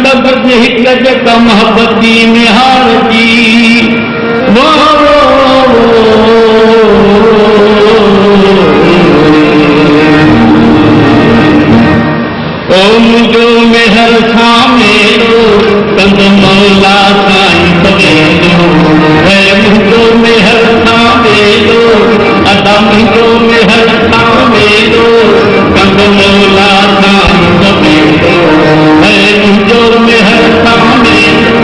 बस हिक जेका मोहब्बती में हार जी ओ मुझो मेहर सां मेरो कंद मौला साईं सवेरो है मुझो मेहर सां मेरो अदा मुझो मेहर सां मेरो कंद मौला साईं सवेरो है मुझो मेहर सां मेरो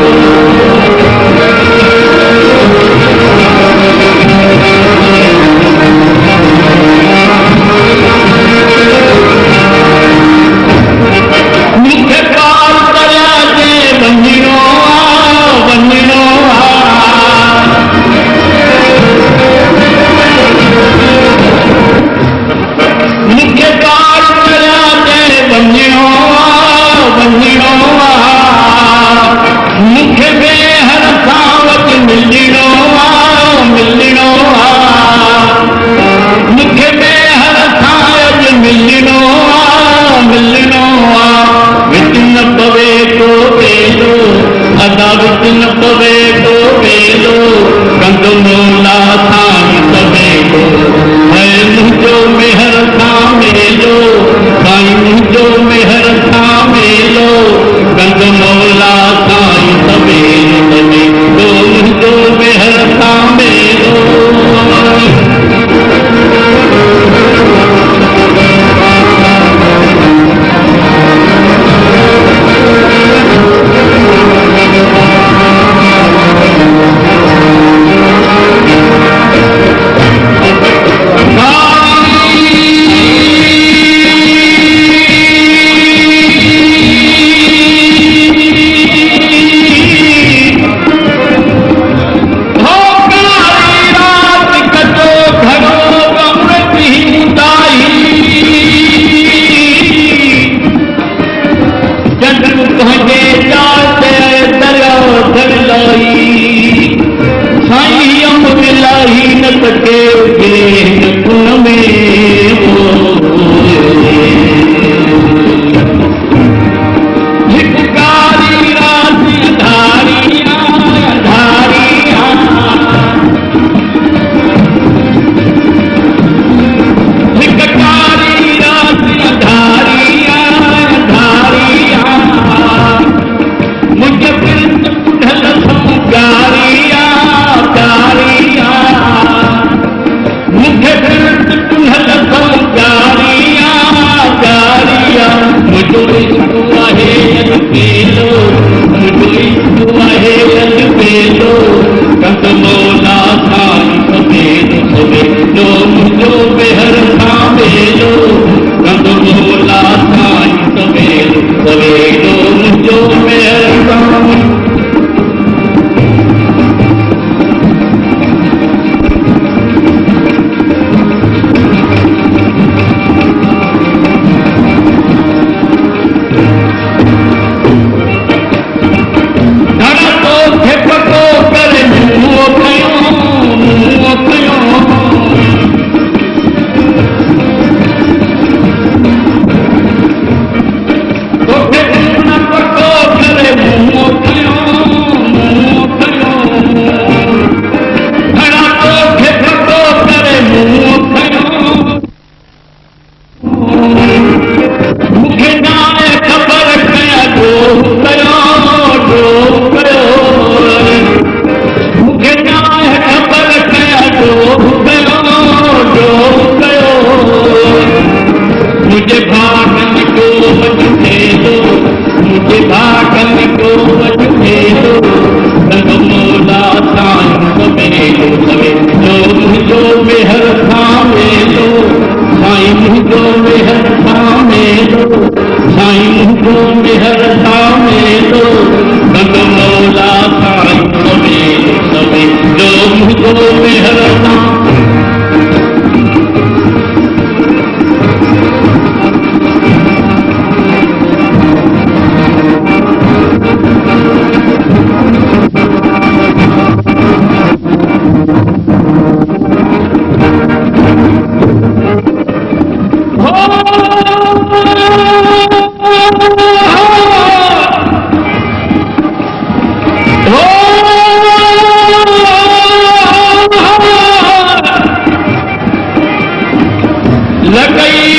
लगई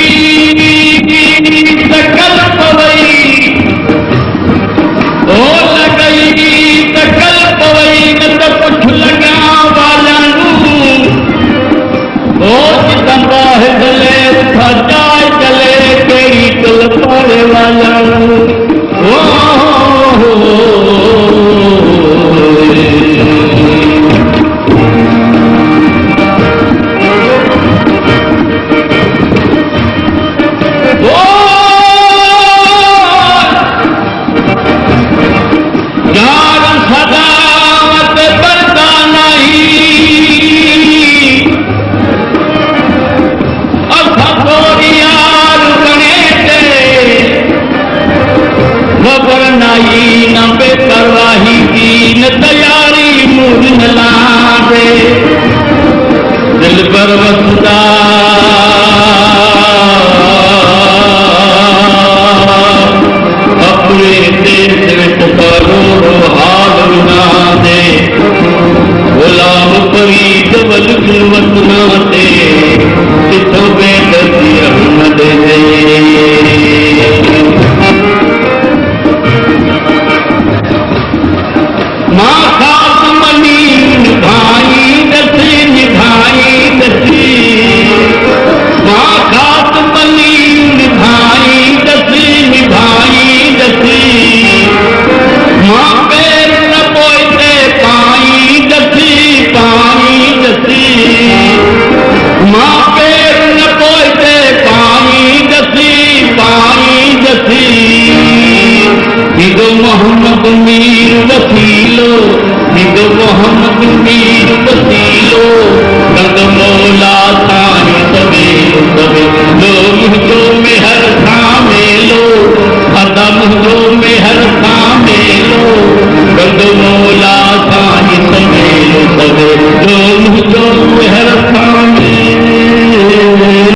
सकल पवई ओ लगई सकल पवई न त कुछ लगा वालू ओ चितंबा चले उठा जाए चले केड़ी कल पाड़े वालू परवाही की न तैयारी मुझ न लादे दिल पर वसदा अपने देश विच करोड़ो हाल ना दे गुलाम फरीद वलख वतना दे तिथों बेदर्दी अहमद माँ खास मनी निभाई दसी माँ खास मनी निभाई दसी माँ पैर न पोते पाई दसी माँ पैर न पोते पाई दसी हिदो मोहम्मद मीर वसीलो हिदो मोहम्मद मीर वसीलो गंग मौला